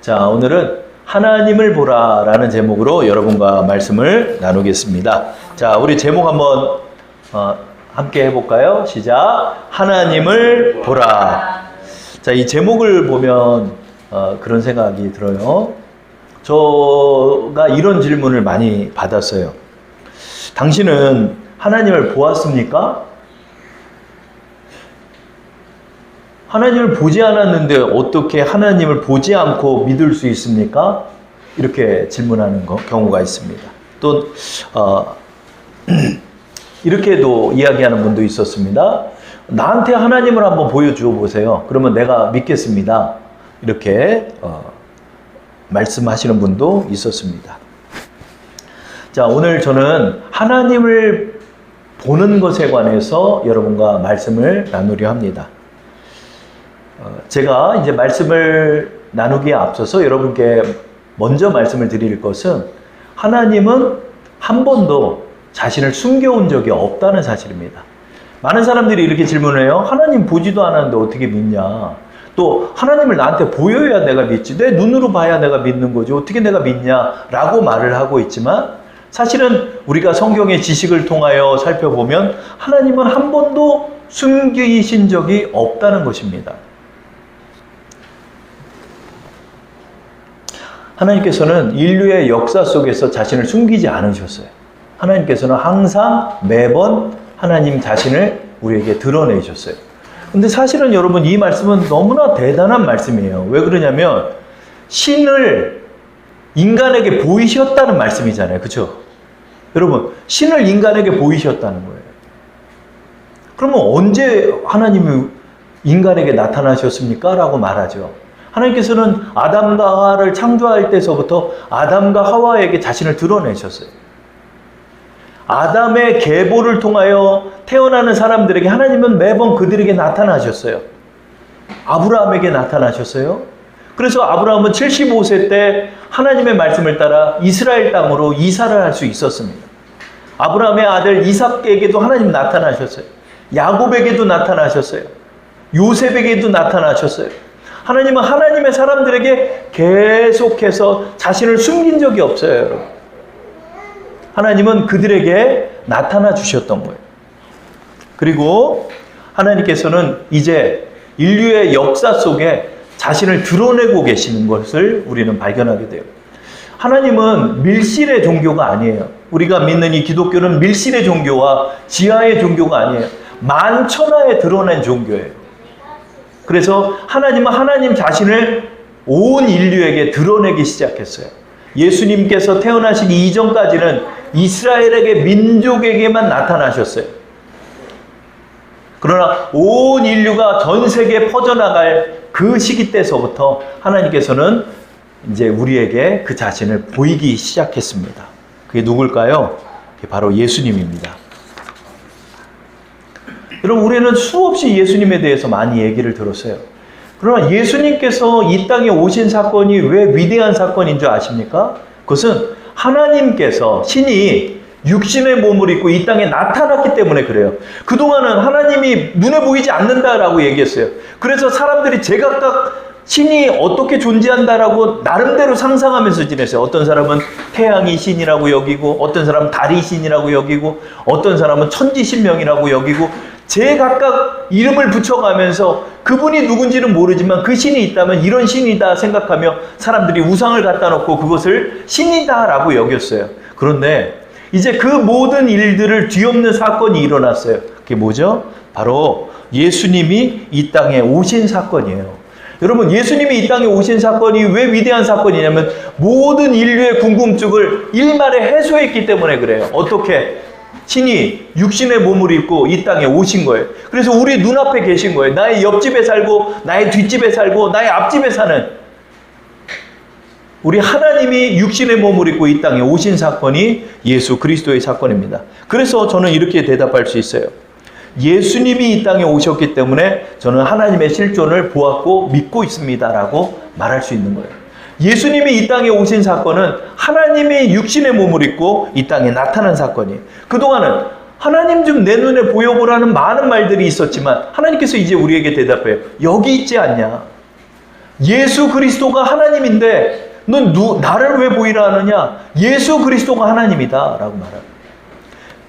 자, 오늘은 하나님을 보라라는 제목으로 여러분과 말씀을 나누겠습니다. 자, 우리 제목 한번 함께 해볼까요? 시작. 하나님을 보라. 자, 이 제목을 보면 그런 생각이 들어요. 제가 이런 질문을 많이 받았어요. 당신은 하나님을 보았습니까? 하나님을 보지 않았는데 어떻게 하나님을 보지 않고 믿을 수 있습니까? 이렇게 질문하는 경우가 있습니다. 또 이렇게도 이야기하는 분도 있었습니다. 나한테 하나님을 한번 보여주어 보세요. 그러면 내가 믿겠습니다. 이렇게 말씀하시는 분도 있었습니다. 자, 오늘 저는 하나님을 보는 것에 관해서 여러분과 말씀을 나누려 합니다. 제가 이제 말씀을 나누기에 앞서서 여러분께 먼저 말씀을 드릴 것은 하나님은 한 번도 자신을 숨겨온 적이 없다는 사실입니다. 많은 사람들이 이렇게 질문을 해요. 하나님 보지도 않았는데 어떻게 믿냐? 또 하나님을 나한테 보여야 내가 믿지. 내 눈으로 봐야 내가 믿는 거지. 어떻게 내가 믿냐? 라고 말을 하고 있지만 사실은 우리가 성경의 지식을 통하여 살펴보면 하나님은 한 번도 숨기신 적이 없다는 것입니다. 하나님께서는 인류의 역사 속에서 자신을 숨기지 않으셨어요. 하나님께서는 항상 매번 하나님 자신을 우리에게 드러내셨어요. 근데 사실은 여러분 이 말씀은 너무나 대단한 말씀이에요. 왜 그러냐면 신을 인간에게 보이셨다는 말씀이잖아요. 그렇죠? 여러분 신을 인간에게 보이셨다는 거예요. 그러면 언제 하나님이 인간에게 나타나셨습니까? 라고 말하죠. 하나님께서는 아담과 하와를 창조할 때서부터 아담과 하와에게 자신을 드러내셨어요. 아담의 계보를 통하여 태어나는 사람들에게 하나님은 매번 그들에게 나타나셨어요. 아브라함에게 나타나셨어요. 그래서 아브라함은 75세 때 하나님의 말씀을 따라 이스라엘 땅으로 이사를 할 수 있었습니다. 아브라함의 아들 이삭에게도 하나님 나타나셨어요. 야곱에게도 나타나셨어요. 요셉에게도 나타나셨어요. 하나님은 하나님의 사람들에게 계속해서 자신을 숨긴 적이 없어요, 여러분. 하나님은 그들에게 나타나 주셨던 거예요. 그리고 하나님께서는 이제 인류의 역사 속에 자신을 드러내고 계시는 것을 우리는 발견하게 돼요. 하나님은 밀실의 종교가 아니에요. 우리가 믿는 이 기독교는 밀실의 종교와 지하의 종교가 아니에요. 만천하에 드러낸 종교예요. 그래서 하나님은 하나님 자신을 온 인류에게 드러내기 시작했어요. 예수님께서 태어나시기 이전까지는 이스라엘에게 민족에게만 나타나셨어요. 그러나 온 인류가 전 세계에 퍼져나갈 그 시기 때서부터 하나님께서는 이제 우리에게 그 자신을 보이기 시작했습니다. 그게 누굴까요? 그게 바로 예수님입니다. 여러분 우리는 수없이 예수님에 대해서 많이 얘기를 들었어요. 그러나 예수님께서 이 땅에 오신 사건이 왜 위대한 사건인 줄 아십니까? 그것은 하나님께서 신이 육신의 몸을 입고 이 땅에 나타났기 때문에 그래요. 그동안은 하나님이 눈에 보이지 않는다라고 얘기했어요. 그래서 사람들이 제각각 신이 어떻게 존재한다라고 나름대로 상상하면서 지냈어요. 어떤 사람은 태양이 신이라고 여기고 어떤 사람은 달이 신이라고 여기고 어떤 사람은 천지신명이라고 여기고 제각각 이름을 붙여가면서 그분이 누군지는 모르지만 그 신이 있다면 이런 신이다 생각하며 사람들이 우상을 갖다 놓고 그것을 신이다라고 여겼어요. 그런데 이제 그 모든 일들을 뒤엎는 사건이 일어났어요. 그게 뭐죠? 바로 예수님이 이 땅에 오신 사건이에요. 여러분 예수님이 이 땅에 오신 사건이 왜 위대한 사건이냐면 모든 인류의 궁금증을 일말에 해소했기 때문에 그래요. 어떻게? 신이 육신의 몸을 입고 이 땅에 오신 거예요. 그래서 우리 눈앞에 계신 거예요. 나의 옆집에 살고 나의 뒷집에 살고 나의 앞집에 사는 우리 하나님이 육신의 몸을 입고 이 땅에 오신 사건이 예수 그리스도의 사건입니다. 그래서 저는 이렇게 대답할 수 있어요. 예수님이 이 땅에 오셨기 때문에 저는 하나님의 실존을 보았고 믿고 있습니다 라고 말할 수 있는 거예요. 예수님이 이 땅에 오신 사건은 하나님이 육신의 몸을 입고 이 땅에 나타난 사건이에요. 그동안은 하나님 좀 내 눈에 보여보라는 많은 말들이 있었지만 하나님께서 이제 우리에게 대답해요. 여기 있지 않냐? 예수 그리스도가 하나님인데 넌 나를 왜 보이라 하느냐? 예수 그리스도가 하나님이다 라고 말합니다.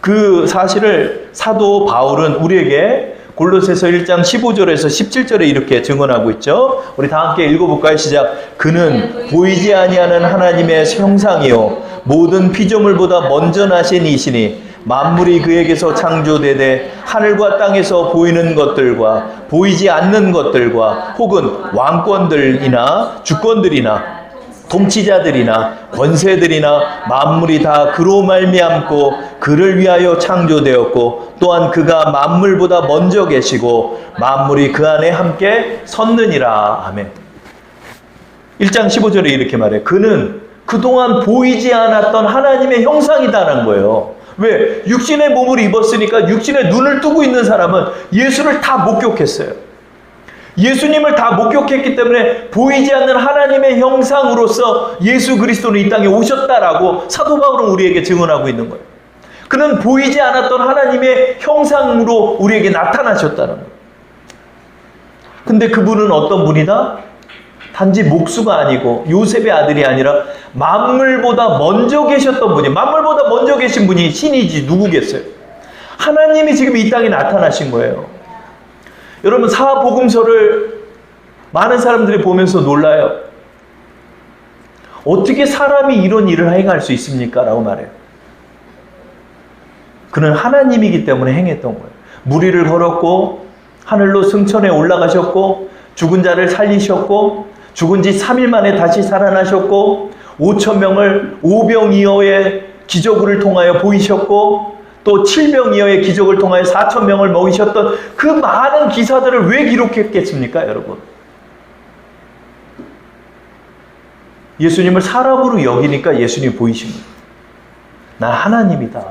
그 사실을 사도 바울은 우리에게 골로새서 1장 15절에서 17절에 이렇게 증언하고 있죠. 우리 다 함께 읽어볼까요? 시작. 그는 보이지 아니하는 하나님의 형상이요 모든 피조물보다 먼저 나신 이시니 만물이 그에게서 창조되되 하늘과 땅에서 보이는 것들과 보이지 않는 것들과 혹은 왕권들이나 주권들이나 통치자들이나 권세들이나 만물이 다 그로 말미암고 그를 위하여 창조되었고 또한 그가 만물보다 먼저 계시고 만물이 그 안에 함께 섰느니라. 아멘. 1장 15절에 이렇게 말해요. 그는 그동안 보이지 않았던 하나님의 형상이다라는 거예요. 왜? 육신의 몸을 입었으니까 육신의 눈을 뜨고 있는 사람은 예수를 다 목격했어요. 예수님을 다 목격했기 때문에 보이지 않는 하나님의 형상으로서 예수 그리스도는 이 땅에 오셨다라고 사도 바울은 우리에게 증언하고 있는 거예요. 그는 보이지 않았던 하나님의 형상으로 우리에게 나타나셨다는 거예요. 근데 그분은 어떤 분이다? 단지 목수가 아니고 요셉의 아들이 아니라 만물보다 먼저 계셨던 분이, 만물보다 먼저 계신 분이 신이지 누구겠어요? 하나님이 지금 이 땅에 나타나신 거예요. 여러분, 사복음서를 많은 사람들이 보면서 놀라요. 어떻게 사람이 이런 일을 행할 수 있습니까? 라고 말해요. 그는 하나님이기 때문에 행했던 거예요. 무리를 걸었고 하늘로 승천에 올라가셨고 죽은 자를 살리셨고 죽은 지 3일 만에 다시 살아나셨고 5,000명을 오병이어의 기적을 통하여 보이셨고 또 7병이어의 기적을 통하여 4,000명을 먹이셨던 그 많은 기사들을 왜 기록했겠습니까, 여러분? 예수님을 사람으로 여기니까 예수님이 보이신 거예요. 난 하나님이다.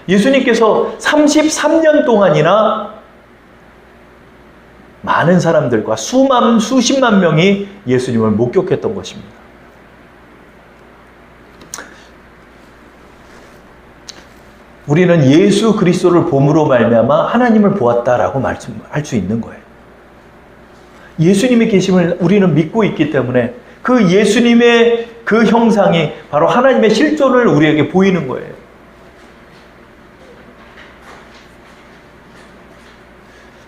예수님께서 33년 동안이나 많은 사람들과 수십만 명이 예수님을 목격했던 것입니다. 우리는 예수 그리스도를 봄으로 말미암아 하나님을 보았다라고 말씀할 수 있는 거예요. 예수님의 계심을 우리는 믿고 있기 때문에 그 예수님의 그 형상이 바로 하나님의 실존을 우리에게 보이는 거예요.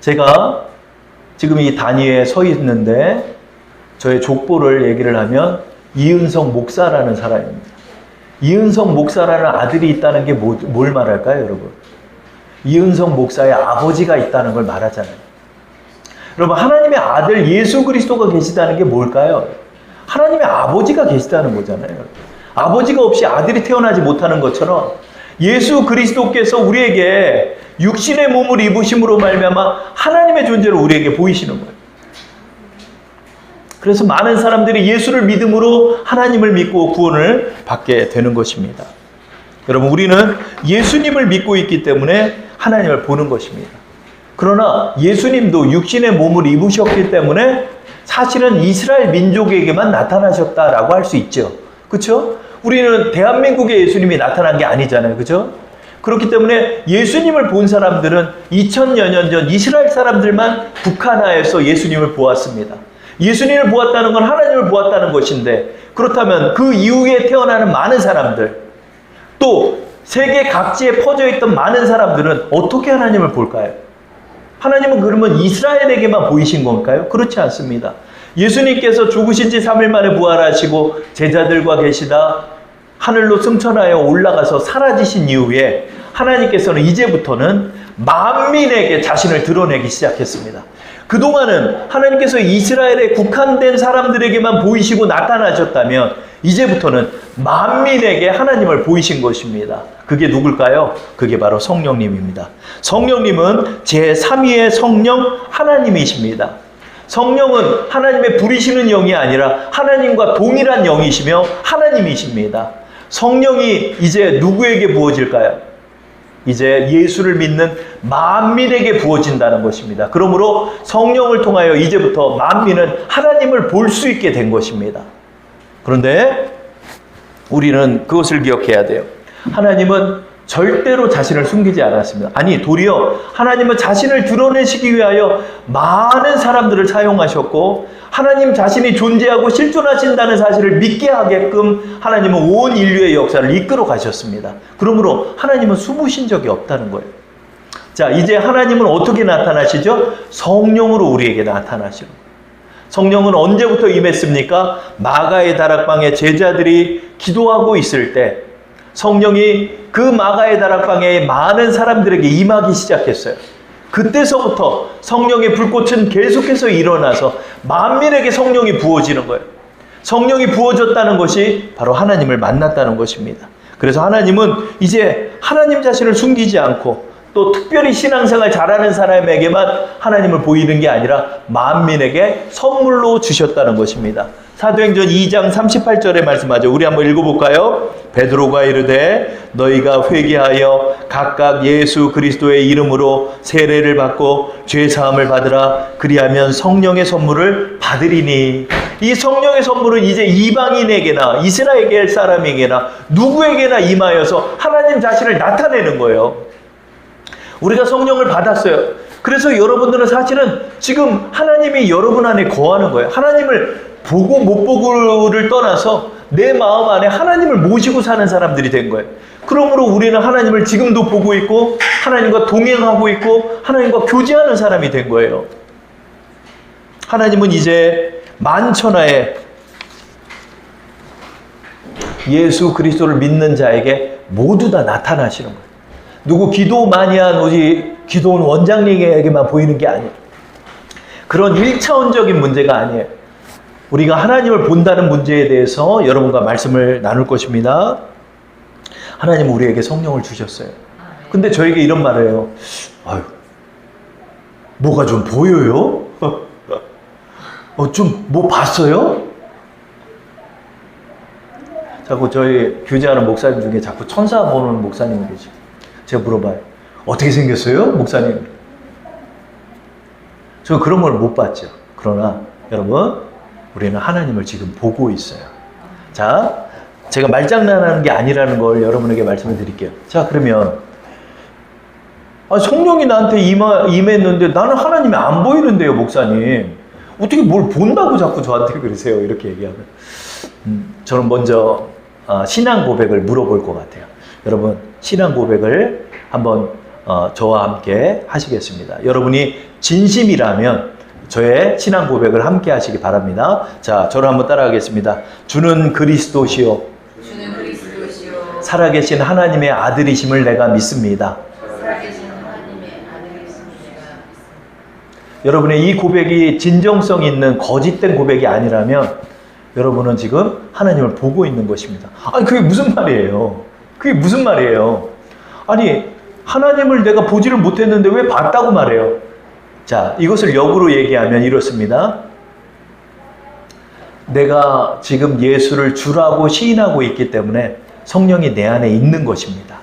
제가 지금 이 단위에 서 있는데 저의 족보를 얘기를 하면 이은성 목사라는 사람입니다. 이은성 목사라는 아들이 있다는 게 뭘 말할까요, 여러분? 이은성 목사의 아버지가 있다는 걸 말하잖아요. 여러분, 하나님의 아들 예수 그리스도가 계시다는 게 뭘까요? 하나님의 아버지가 계시다는 거잖아요. 아버지가 없이 아들이 태어나지 못하는 것처럼 예수 그리스도께서 우리에게 육신의 몸을 입으심으로 말미암아 하나님의 존재를 우리에게 보이시는 거예요. 그래서 많은 사람들이 예수를 믿음으로 하나님을 믿고 구원을 받게 되는 것입니다. 여러분, 우리는 예수님을 믿고 있기 때문에 하나님을 보는 것입니다. 그러나 예수님도 육신의 몸을 입으셨기 때문에 사실은 이스라엘 민족에게만 나타나셨다라고 할 수 있죠. 그렇죠? 우리는 대한민국에 예수님이 나타난 게 아니잖아요. 그렇죠? 그렇기 때문에 예수님을 본 사람들은 2000여 년 전 이스라엘 사람들만 북한하에서 예수님을 보았습니다. 예수님을 보았다는 건 하나님을 보았다는 것인데, 그렇다면 그 이후에 태어나는 많은 사람들, 또 세계 각지에 퍼져 있던 많은 사람들은 어떻게 하나님을 볼까요? 하나님은 그러면 이스라엘에게만 보이신 건가요? 그렇지 않습니다. 예수님께서 죽으신 지 3일 만에 부활하시고 제자들과 계시다 하늘로 승천하여 올라가서 사라지신 이후에 하나님께서는 이제부터는 만민에게 자신을 드러내기 시작했습니다. 그동안은 하나님께서 이스라엘에 국한된 사람들에게만 보이시고 나타나셨다면 이제부터는 만민에게 하나님을 보이신 것입니다. 그게 누굴까요? 그게 바로 성령님입니다. 성령님은 제3위의 성령 하나님이십니다. 성령은 하나님의 부리시는 영이 아니라 하나님과 동일한 영이시며 하나님이십니다. 성령이 이제 누구에게 부어질까요? 이제 예수를 믿는 만민에게 부어진다는 것입니다. 그러므로 성령을 통하여 이제부터 만민은 하나님을 볼 수 있게 된 것입니다. 그런데 우리는 그것을 기억해야 돼요. 하나님은 절대로 자신을 숨기지 않았습니다. 아니, 도리어 하나님은 자신을 드러내시기 위하여 많은 사람들을 사용하셨고, 하나님 자신이 존재하고 실존하신다는 사실을 믿게 하게끔 하나님은 온 인류의 역사를 이끌어 가셨습니다. 그러므로 하나님은 숨으신 적이 없다는 거예요. 자, 이제 하나님은 어떻게 나타나시죠? 성령으로 우리에게 나타나시는 거예요. 성령은 언제부터 임했습니까? 마가의 다락방에 제자들이 기도하고 있을 때 성령이 그 마가의 다락방에 많은 사람들에게 임하기 시작했어요. 그때서부터 성령의 불꽃은 계속해서 일어나서 만민에게 성령이 부어지는 거예요. 성령이 부어졌다는 것이 바로 하나님을 만났다는 것입니다. 그래서 하나님은 이제 하나님 자신을 숨기지 않고 또 특별히 신앙생활 잘하는 사람에게만 하나님을 보이는 게 아니라 만민에게 선물로 주셨다는 것입니다. 사도행전 2장 38절의 말씀하죠. 우리 한번 읽어볼까요? 베드로가 이르되 너희가 회개하여 각각 예수 그리스도의 이름으로 세례를 받고 죄사함을 받으라. 그리하면 성령의 선물을 받으리니. 이 성령의 선물은 이제 이방인에게나 이스라엘 사람에게나 누구에게나 임하여서 하나님 자신을 나타내는 거예요. 우리가 성령을 받았어요. 그래서 여러분들은 사실은 지금 하나님이 여러분 안에 거하는 거예요. 하나님을 보고 못 보고를 떠나서 내 마음 안에 하나님을 모시고 사는 사람들이 된 거예요. 그러므로 우리는 하나님을 지금도 보고 있고 하나님과 동행하고 있고 하나님과 교제하는 사람이 된 거예요. 하나님은 이제 만천하에 예수 그리스도를 믿는 자에게 모두 다 나타나시는 거예요. 누구 기도 많이 한 오직 기도원 원장님에게만 보이는 게 아니에요. 그런 1차원적인 문제가 아니에요. 우리가 하나님을 본다는 문제에 대해서 여러분과 말씀을 나눌 것입니다. 하나님은 우리에게 성령을 주셨어요. 근데 저에게 이런 말을 해요. 아유, 뭐가 좀 보여요? 좀 뭐 봤어요? 자꾸 저희 교제하는 목사님 중에 자꾸 천사 보는 목사님이 계시고 제가 물어봐요. 어떻게 생겼어요? 목사님. 저 그런 걸 못 봤죠. 그러나 여러분, 우리는 하나님을 지금 보고 있어요. 자, 제가 말장난하는 게 아니라는 걸 여러분에게 말씀을 드릴게요. 자, 그러면 성령이 나한테 임했는데 나는 하나님이 안 보이는데요, 목사님. 어떻게 뭘 본다고 자꾸 저한테 그러세요? 이렇게 얘기하면. 저는 먼저 신앙 고백을 물어볼 것 같아요. 여러분, 신앙 고백을 한번 저와 함께 하시겠습니다. 여러분이 진심이라면 저의 신앙 고백을 함께 하시기 바랍니다. 자, 저를 한번 따라하겠습니다. 주는 그리스도시요. 주는 그리스도시요. 살아계신 하나님의 아들이심을 내가 믿습니다. 살아계신 하나님의 아들이심을 내가 믿습니다. 여러분의 이 고백이 진정성 있는 거짓된 고백이 아니라면 여러분은 지금 하나님을 보고 있는 것입니다. 아니, 그게 무슨 말이에요? 그게 무슨 말이에요? 아니, 하나님을 내가 보지를 못했는데 왜 봤다고 말해요? 자, 이것을 역으로 얘기하면 이렇습니다. 내가 지금 예수를 주라고 시인하고 있기 때문에 성령이 내 안에 있는 것입니다.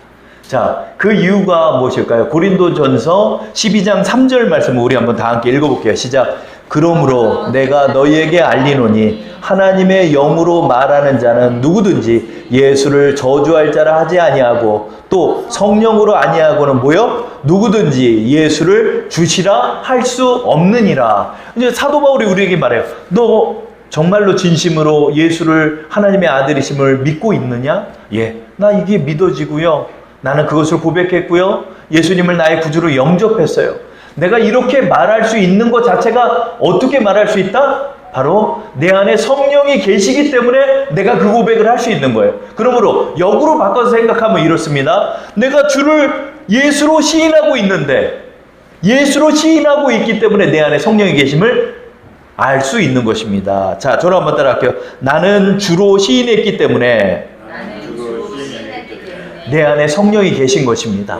자, 그 이유가 무엇일까요? 고린도전서 12장 3절 말씀을 우리 한번 다 함께 읽어볼게요. 시작. 그러므로 내가 너희에게 알리노니 하나님의 영으로 말하는 자는 누구든지 예수를 저주할 자라 하지 아니하고 또 성령으로 아니하고는 뭐요? 누구든지 예수를 주시라 할 수 없느니라. 이제 사도 바울이 우리에게 말해요. 너 정말로 진심으로 예수를 하나님의 아들이심을 믿고 있느냐? 예, 나 이게 믿어지고요. 나는 그것을 고백했고요. 예수님을 나의 구주로 영접했어요. 내가 이렇게 말할 수 있는 것 자체가 어떻게 말할 수 있다? 바로 내 안에 성령이 계시기 때문에 내가 그 고백을 할 수 있는 거예요. 그러므로 역으로 바꿔서 생각하면 이렇습니다. 내가 주를 예수로 시인하고 있는데 예수로 시인하고 있기 때문에 내 안에 성령이 계심을 알 수 있는 것입니다. 자, 저를 한번 따라할게요. 나는 주로 시인했기 때문에 내 안에 성령이 계신 것입니다.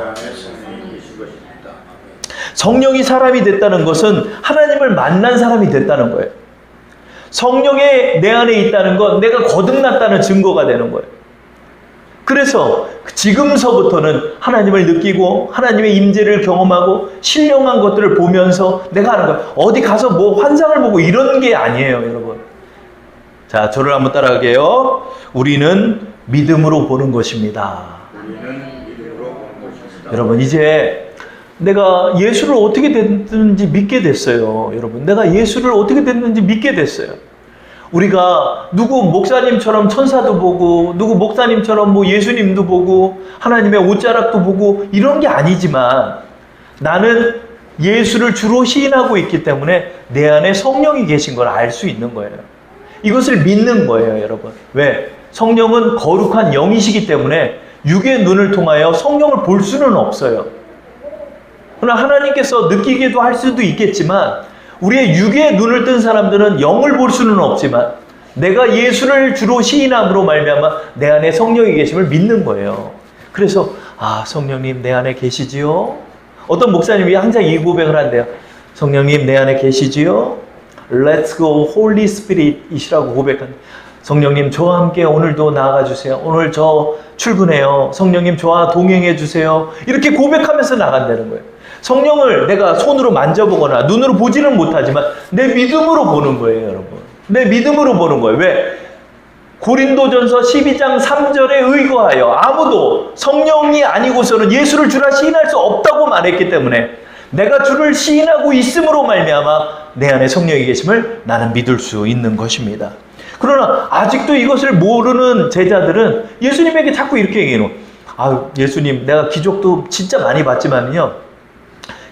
성령이 사람이 됐다는 것은 하나님을 만난 사람이 됐다는 거예요. 성령이 내 안에 있다는 건 내가 거듭났다는 증거가 되는 거예요. 그래서 지금서부터는 하나님을 느끼고 하나님의 임재를 경험하고 신령한 것들을 보면서 내가 하는 거예요. 어디 가서 뭐 환상을 보고 이런 게 아니에요, 여러분. 자, 저를 한번 따라갈게요. 우리는 믿음으로 보는 것입니다. 우리는 믿음으로 보는 여러분, 이제 내가 예수를 어떻게 됐는지 믿게 됐어요. 여러분, 내가 예수를 어떻게 됐는지 믿게 됐어요. 우리가 누구 목사님처럼 천사도 보고, 누구 목사님처럼 뭐 예수님도 보고, 하나님의 옷자락도 보고, 이런 게 아니지만 나는 예수를 주로 시인하고 있기 때문에 내 안에 성령이 계신 걸 알 수 있는 거예요. 이것을 믿는 거예요, 여러분. 왜? 성령은 거룩한 영이시기 때문에 육의 눈을 통하여 성령을 볼 수는 없어요. 그러나 하나님께서 느끼기도 할 수도 있겠지만 우리의 육의 눈을 뜬 사람들은 영을 볼 수는 없지만 내가 예수를 주로 시인함으로 말미암아 내 안에 성령이 계심을 믿는 거예요. 그래서 성령님 내 안에 계시지요? 어떤 목사님이 항상 이 고백을 한대요. 성령님 내 안에 계시지요? Let's go Holy Spirit 이시라고 고백한다. 성령님 저와 함께 오늘도 나아가 주세요. 오늘 저 출근해요. 성령님 저와 동행해 주세요. 이렇게 고백하면서 나간다는 거예요. 성령을 내가 손으로 만져보거나 눈으로 보지는 못하지만 내 믿음으로 보는 거예요, 여러분. 내 믿음으로 보는 거예요. 왜? 고린도전서 12장 3절에 의거하여 아무도 성령이 아니고서는 예수를 주라 시인할 수 없다고 말했기 때문에 내가 주를 시인하고 있음으로 말미암아 내 안에 성령이 계심을 나는 믿을 수 있는 것입니다. 그러나 아직도 이것을 모르는 제자들은 예수님에게 자꾸 이렇게 얘기해요. 예수님 내가 기적도 진짜 많이 봤지만요,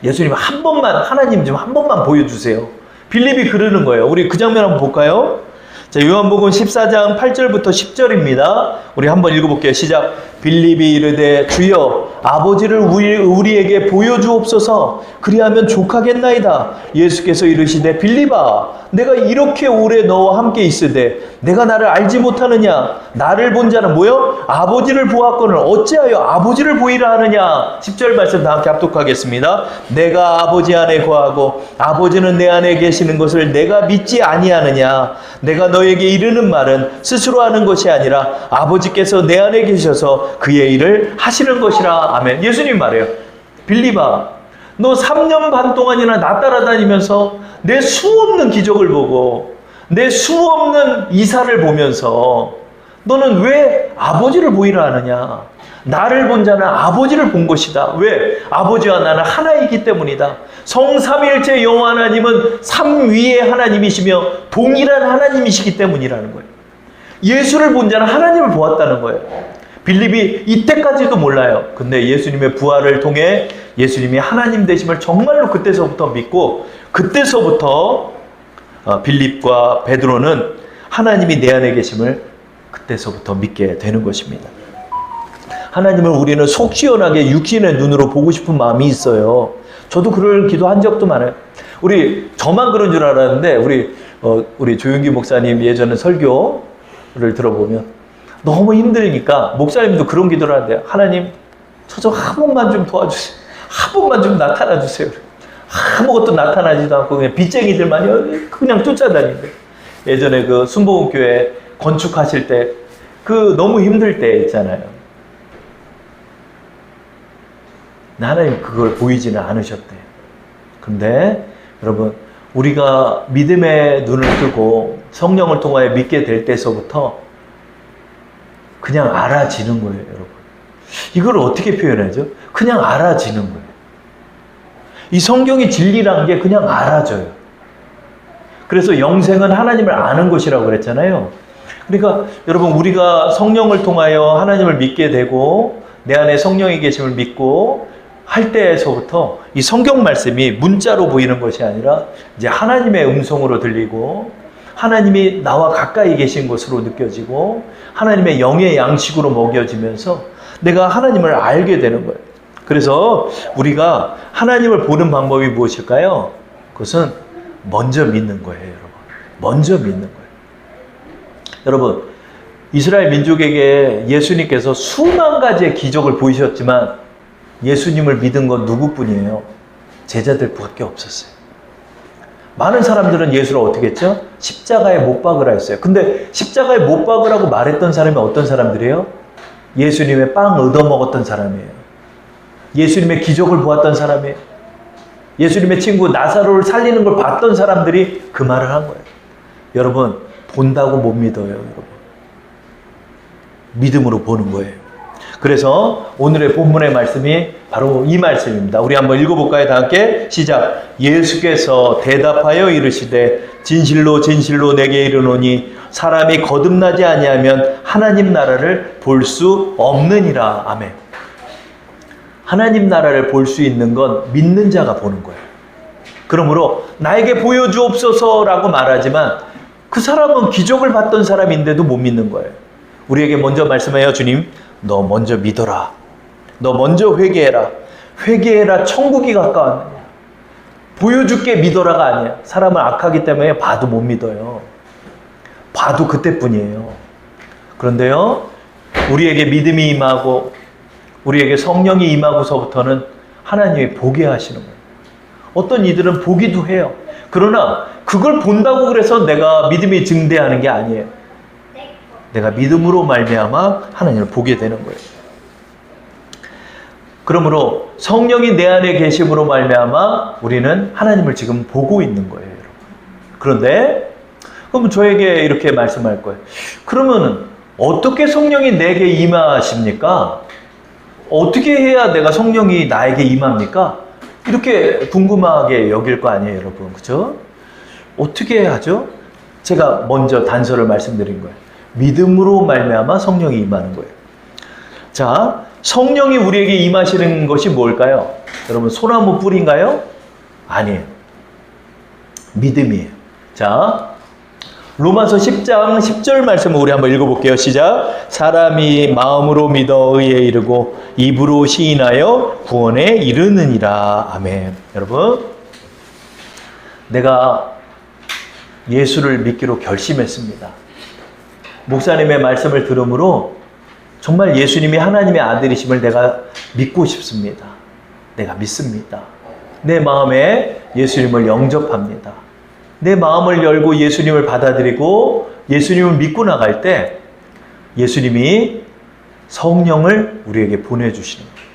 예수님 한 번만, 하나님 좀 한 번만 보여주세요. 빌립이 그러는 거예요. 우리 그 장면 한번 볼까요? 자, 요한복음 14장 8절부터 10절입니다. 우리 한번 읽어볼게요. 시작. 빌립이 이르되 주여 아버지를 우리에게 보여주옵소서. 그리하면 족하겠나이다. 예수께서 이르시되 빌립아 내가 이렇게 오래 너와 함께 있으되 내가 나를 알지 못하느냐? 나를 본 자는 뭐요? 아버지를 보았거늘 어찌하여 아버지를 보이라 하느냐? 10절 말씀 다 함께 합독하겠습니다. 내가 아버지 안에 거하고 아버지는 내 안에 계시는 것을 내가 믿지 아니하느냐? 내가 너에게 이르는 말은 스스로 하는 것이 아니라 아버지께서 내 안에 계셔서 그의 일을 하시는 것이라. 아멘. 예수님 말해요. 빌립아 너 3년 반 동안이나 나 따라다니면서 내 수없는 기적을 보고 내 수없는 이사를 보면서 너는 왜 아버지를 보이라 하느냐? 나를 본 자는 아버지를 본 것이다. 왜? 아버지와 나는 하나이기 때문이다. 성삼일체 여호와 하나님은 삼위의 하나님이시며 동일한 하나님이시기 때문이라는 거예요. 예수를 본 자는 하나님을 보았다는 거예요. 빌립이 이때까지도 몰라요. 근데 예수님의 부활을 통해 예수님이 하나님 되심을 정말로 그때서부터 믿고, 그때서부터 빌립과 베드로는 하나님이 내 안에 계심을 그때서부터 믿게 되는 것입니다. 하나님을 우리는 속 시원하게 육신의 눈으로 보고 싶은 마음이 있어요. 저도 그럴 기도한 적도 많아요. 저만 그런 줄 알았는데 우리 조윤기 목사님 예전에 설교를 들어보면 너무 힘드니까 목사님도 그런 기도를 한대요. 하나님 저 좀 한 번만 좀 도와주세요. 한 번만 좀 나타나 주세요. 아무것도 나타나지도 않고 그냥 빚쟁이들만 그냥 쫓아다니는데, 예전에 그 순복음교회 건축하실 때 너무 힘들 때 있잖아요. 하나님 그걸 보이지는 않으셨대요. 근데 여러분 우리가 믿음의 눈을 뜨고 성령을 통하여 믿게 될 때서부터 그냥 알아지는 거예요, 여러분. 이걸 어떻게 표현하죠? 그냥 알아지는 거예요. 이 성경이 진리란 게 그냥 알아져요. 그래서 영생은 하나님을 아는 것이라고 그랬잖아요. 그러니까 여러분 우리가 성령을 통하여 하나님을 믿게 되고 내 안에 성령이 계심을 믿고 할 때에서부터 이 성경 말씀이 문자로 보이는 것이 아니라 이제 하나님의 음성으로 들리고 하나님이 나와 가까이 계신 것으로 느껴지고 하나님의 영의 양식으로 먹여지면서 내가 하나님을 알게 되는 거예요. 그래서 우리가 하나님을 보는 방법이 무엇일까요? 그것은 먼저 믿는 거예요, 여러분. 먼저 믿는 거예요. 여러분, 이스라엘 민족에게 예수님께서 수만 가지의 기적을 보이셨지만 예수님을 믿은 건 누구뿐이에요? 제자들밖에 없었어요. 많은 사람들은 예수를 어떻게 했죠? 십자가에 못 박으라 했어요. 근데 십자가에 못 박으라고 말했던 사람이 어떤 사람들이에요? 예수님의 빵 얻어먹었던 사람이에요. 예수님의 기적을 보았던 사람이에요. 예수님의 친구 나사로를 살리는 걸 봤던 사람들이 그 말을 한 거예요. 여러분, 본다고 못 믿어요, 여러분. 믿음으로 보는 거예요. 그래서 오늘의 본문의 말씀이 바로 이 말씀입니다. 우리 한번 읽어볼까요? 다 함께 시작. 예수께서 대답하여 이르시되 진실로 진실로 내게 이르노니 사람이 거듭나지 아니하면 하나님 나라를 볼 수 없느니라. 아멘. 하나님 나라를 볼 수 있는 건 믿는 자가 보는 거예요. 그러므로 나에게 보여주옵소서라고 말하지만 그 사람은 기적을 봤던 사람인데도 못 믿는 거예요. 우리에게 먼저 말씀해요. 주님, 너 먼저 믿어라. 너 먼저 회개해라. 회개해라. 천국이 가까웠느냐. 보여줄게 믿어라가 아니야. 사람은 악하기 때문에 봐도 못 믿어요. 봐도 그때뿐이에요. 그런데요, 우리에게 믿음이 임하고 우리에게 성령이 임하고서부터는 하나님이 보게 하시는 거예요. 어떤 이들은 보기도 해요. 그러나 그걸 본다고 그래서 내가 믿음이 증대하는 게 아니에요. 내가 믿음으로 말미암아 하나님을 보게 되는 거예요. 그러므로 성령이 내 안에 계심으로 말미암아 우리는 하나님을 지금 보고 있는 거예요, 여러분. 그런데 그럼 저에게 이렇게 말씀할 거예요. 그러면 어떻게 성령이 내게 임하십니까? 어떻게 해야 내가 성령이 나에게 임합니까? 이렇게 궁금하게 여길 거 아니에요, 여러분. 그죠? 어떻게 하죠? 제가 먼저 단서를 말씀드린 거예요. 믿음으로 말미암아 성령이 임하는 거예요. 자, 성령이 우리에게 임하시는 것이 뭘까요? 여러분, 소나무 뿌리인가요? 아니에요. 믿음이에요. 자, 로마서 10장 10절 말씀을 우리 한번 읽어볼게요. 시작. 사람이 마음으로 믿어 의에 이르고 입으로 시인하여 구원에 이르느니라. 아멘. 여러분, 내가 예수를 믿기로 결심했습니다. 목사님의 말씀을 들으므로 정말 예수님이 하나님의 아들이심을 내가 믿고 싶습니다. 내가 믿습니다. 내 마음에 예수님을 영접합니다. 내 마음을 열고 예수님을 받아들이고 예수님을 믿고 나갈 때 예수님이 성령을 우리에게 보내주시는 거예요.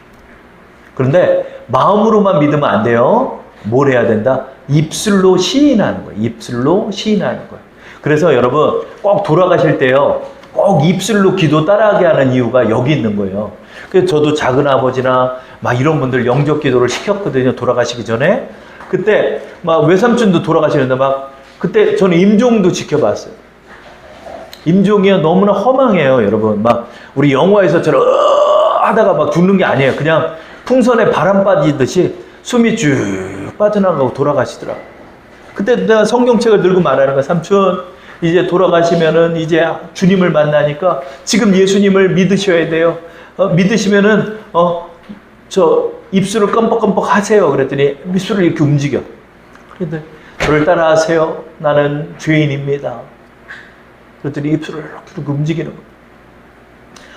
그런데 마음으로만 믿으면 안 돼요. 뭘 해야 된다? 입술로 시인하는 거예요. 입술로 시인하는 거예요. 그래서 여러분 꼭 돌아가실 때요, 꼭 입술로 기도 따라하게 하는 이유가 여기 있는 거예요. 그래서 저도 작은 아버지나 막 이런 분들 영접 기도를 시켰거든요. 돌아가시기 전에. 그때 막 외삼촌도 돌아가시는데 막 그때 저는 임종도 지켜봤어요. 임종이요, 너무나 허망해요, 여러분. 막 우리 영화에서처럼 하다가 막 죽는 게 아니에요. 그냥 풍선에 바람 빠지듯이 숨이 쭉 빠져나가고 돌아가시더라. 그때 내가 성경책을 들고 말하는 거야. 삼촌, 이제 돌아가시면은 이제 주님을 만나니까 지금 예수님을 믿으셔야 돼요. 믿으시면은 저 입술을 껌뻑껌뻑 하세요. 그랬더니 입술을 이렇게 움직여. 그런데 저를 따라하세요. 나는 죄인입니다. 그랬더니 입술을 이렇게 움직이는 거예요.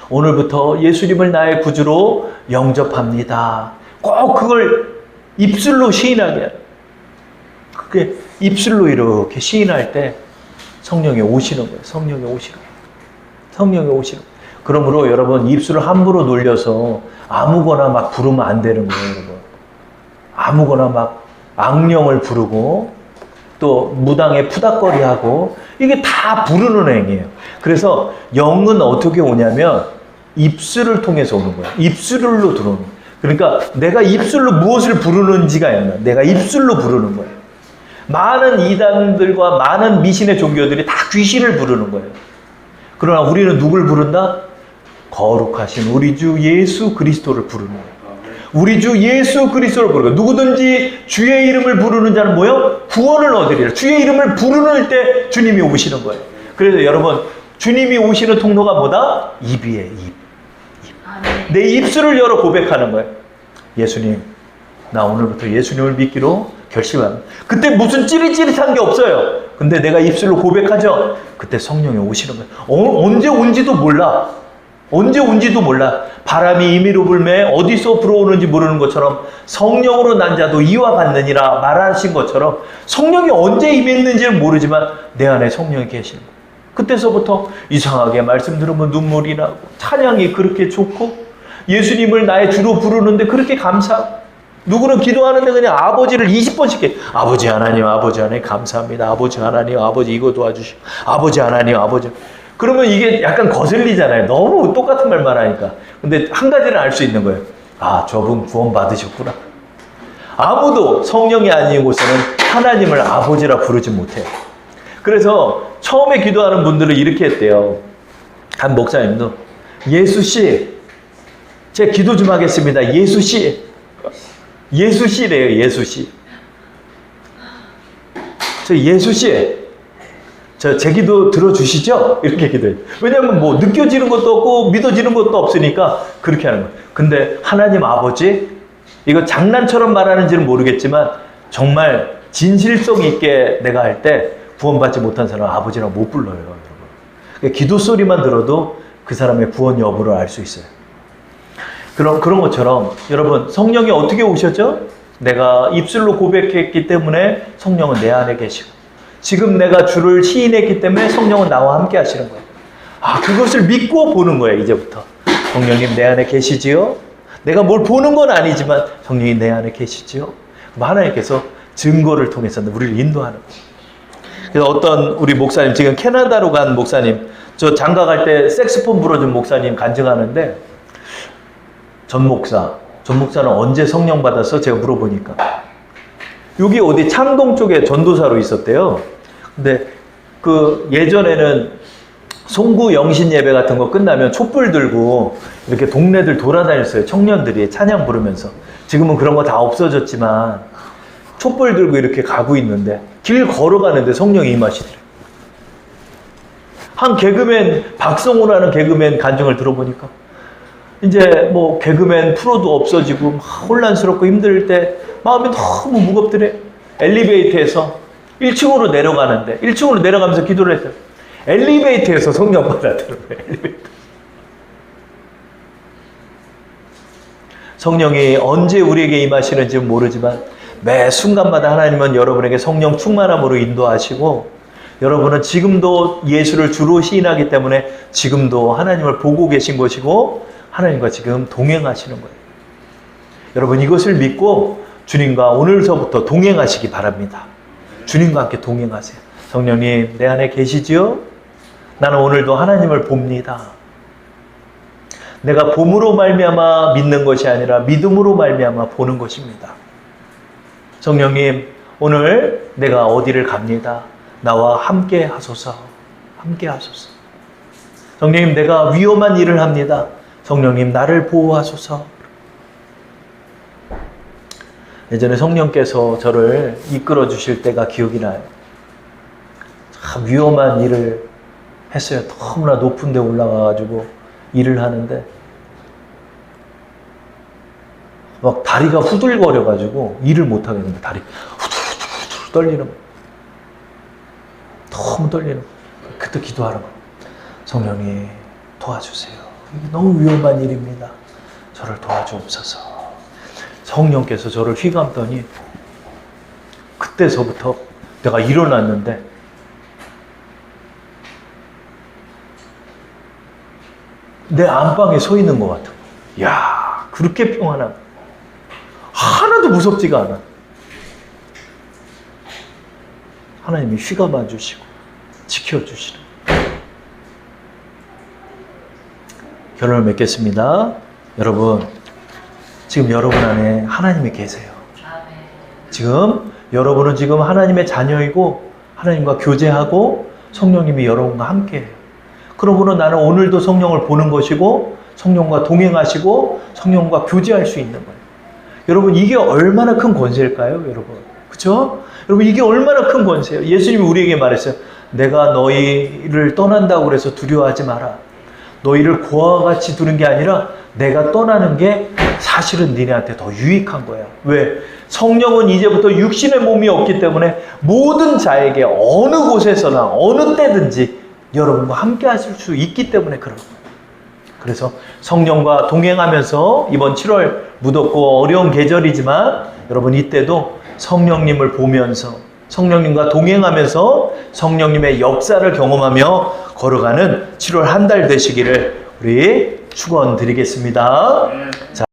오늘부터 예수님을 나의 구주로 영접합니다. 꼭 그걸 입술로 시인하게 해요. 그게 입술로 이렇게 시인할 때 성령이 오시는 거예요. 성령이 오시는 거예요. 성령이 오시는 거예요. 그러므로 여러분, 입술을 함부로 놀려서 아무거나 막 부르면 안 되는 거예요, 여러분. 아무거나 막 악령을 부르고 또 무당에 푸닥거리하고 이게 다 부르는 행위예요. 그래서 영은 어떻게 오냐면 입술을 통해서 오는 거예요. 입술로 들어오는 거예요. 그러니까 내가 입술로 무엇을 부르는지가 아니라 내가 입술로 부르는 거예요. 많은 이단들과 많은 미신의 종교들이 다 귀신을 부르는 거예요. 그러나 우리는 누굴 부른다? 거룩하신 우리 주 예수 그리스도를 부르는 거예요. 우리 주 예수 그리스도를 부르는 거예요. 누구든지 주의 이름을 부르는 자는 뭐요? 구원을 얻으리라. 주의 이름을 부르는 때 주님이 오시는 거예요. 그래서 여러분, 주님이 오시는 통로가 뭐다? 입이에요. 입. 내 입술을 열어 고백하는 거예요. 예수님, 나 오늘부터 예수님을 믿기로 결심합니다. 그때 무슨 찌릿찌릿한 게 없어요. 근데 내가 입술로 고백하죠. 그때 성령이 오시는 거예요. 언제 온지도 몰라. 언제 온지도 몰라. 바람이 임의로 불매 어디서 불어오는지 모르는 것처럼 성령으로 난 자도 이와 같느니라 말하신 것처럼 성령이 언제 임했는지는 모르지만 내 안에 성령이 계시는 거예요. 그때서부터 이상하게 말씀 들으면 눈물이 나고 찬양이 그렇게 좋고 예수님을 나의 주로 부르는데 그렇게 감사하고, 누구는 기도하는데 그냥 아버지를 20번씩 해. 아버지 하나님, 아버지 하나님 감사합니다. 아버지 하나님, 아버지 이거 도와주시고, 아버지 하나님, 아버지. 그러면 이게 약간 거슬리잖아요. 너무 똑같은 말만 하니까. 근데 한 가지는 알 수 있는 거예요. 아, 저분 구원 받으셨구나. 아무도 성령이 아닌 곳에는 하나님을 아버지라 부르지 못해요. 그래서 처음에 기도하는 분들은 이렇게 했대요. 한 목사님도, 예수씨, 제가 기도 좀 하겠습니다. 예수씨. 예수씨래요, 예수씨. 저 예수씨, 제 기도 들어주시죠? 이렇게 기도해요. 왜냐면 뭐 느껴지는 것도 없고 믿어지는 것도 없으니까 그렇게 하는 거예요. 근데 하나님 아버지, 이거 장난처럼 말하는지는 모르겠지만 정말 진실성 있게 내가 할 때 구원받지 못한 사람은 아버지라고 못 불러요, 여러분. 기도 소리만 들어도 그 사람의 구원 여부를 알 수 있어요. 그런 것처럼 여러분, 성령이 어떻게 오셨죠? 내가 입술로 고백했기 때문에 성령은 내 안에 계시고, 지금 내가 주를 시인했기 때문에 성령은 나와 함께 하시는 거예요. 아, 그것을 믿고 보는 거예요, 이제부터. 성령님 내 안에 계시지요? 내가 뭘 보는 건 아니지만 성령이 내 안에 계시지요? 그럼 하나님께서 증거를 통해서 우리를 인도하는 거예요. 그래서 어떤 우리 목사님, 지금 캐나다로 간 목사님, 저 장가 갈 때 색스폰 불어준 목사님 간증하는데, 전 목사는 언제 성령 받았어? 제가 물어보니까 여기 어디 창동 쪽에 전도사로 있었대요. 근데 그 예전에는 송구 영신 예배 같은 거 끝나면 촛불 들고 이렇게 동네들 돌아다녔어요. 청년들이 찬양 부르면서. 지금은 그런 거 다 없어졌지만 촛불 들고 이렇게 가고 있는데 길 걸어가는데 성령이 임하시더래요. 한 개그맨, 박성호라는 개그맨 간증을 들어보니까 이제 뭐 개그맨 프로도 없어지고 막 혼란스럽고 힘들 때 마음이 너무 무겁더래. 엘리베이터에서 1층으로 내려가는데 1층으로 내려가면서 기도를 했어요. 엘리베이터에서 성령 받았더라고요. 엘리베이터. 성령이 언제 우리에게 임하시는지는 모르지만 매 순간마다 하나님은 여러분에게 성령 충만함으로 인도하시고, 여러분은 지금도 예수를 주로 시인하기 때문에 지금도 하나님을 보고 계신 것이고 하나님과 지금 동행하시는 거예요. 여러분, 이것을 믿고 주님과 오늘서부터 동행하시기 바랍니다. 주님과 함께 동행하세요. 성령님 내 안에 계시지요? 나는 오늘도 하나님을 봅니다. 내가 봄으로 말미암아 믿는 것이 아니라 믿음으로 말미암아 보는 것입니다. 성령님, 오늘 내가 어디를 갑니다. 나와 함께 하소서. 함께 하소서. 성령님, 내가 위험한 일을 합니다. 성령님, 나를 보호하소서. 예전에 성령께서 저를 이끌어 주실 때가 기억이 나요. 참 위험한 일을 했어요. 너무나 높은 데 올라가가지고 일을 하는데 막 다리가 후들거려가지고 일을 못하겠는데 다리 후들후들 떨리는 거예요. 너무 떨리는 거예요. 그때 기도하는 거예요. 성령님 도와주세요. 너무 위험한 일입니다. 저를 도와주옵소서. 성령께서 저를 휘감더니 그때서부터 내가 일어났는데 내 안방에 서 있는 것 같아. 이야, 그렇게 평안한, 하나도 무섭지가 않아. 하나님이 휘감아 주시고 지켜주시는. 결론을 맺겠습니다. 여러분, 지금 여러분 안에 하나님이 계세요. 지금 여러분은 지금 하나님의 자녀이고 하나님과 교제하고 성령님이 여러분과 함께해요. 그러므로 나는 오늘도 성령을 보는 것이고 성령과 동행하시고 성령과 교제할 수 있는 거예요. 여러분, 이게 얼마나 큰 권세일까요, 여러분? 그렇죠? 여러분, 이게 얼마나 큰 권세예요. 예수님이 우리에게 말했어요. 내가 너희를 떠난다고 해서 두려워하지 마라. 너희를 고아와 같이 두는 게 아니라 내가 떠나는 게 사실은 니네한테 더 유익한 거야. 왜? 성령은 이제부터 육신의 몸이 없기 때문에 모든 자에게 어느 곳에서나 어느 때든지 여러분과 함께 하실 수 있기 때문에 그런 거예요. 그래서 성령과 동행하면서 이번 7월 무덥고 어려운 계절이지만 여러분, 이때도 성령님을 보면서 성령님과 동행하면서 성령님의 역사를 경험하며 걸어가는 7월 한 달 되시기를 우리 축원드리겠습니다. 자.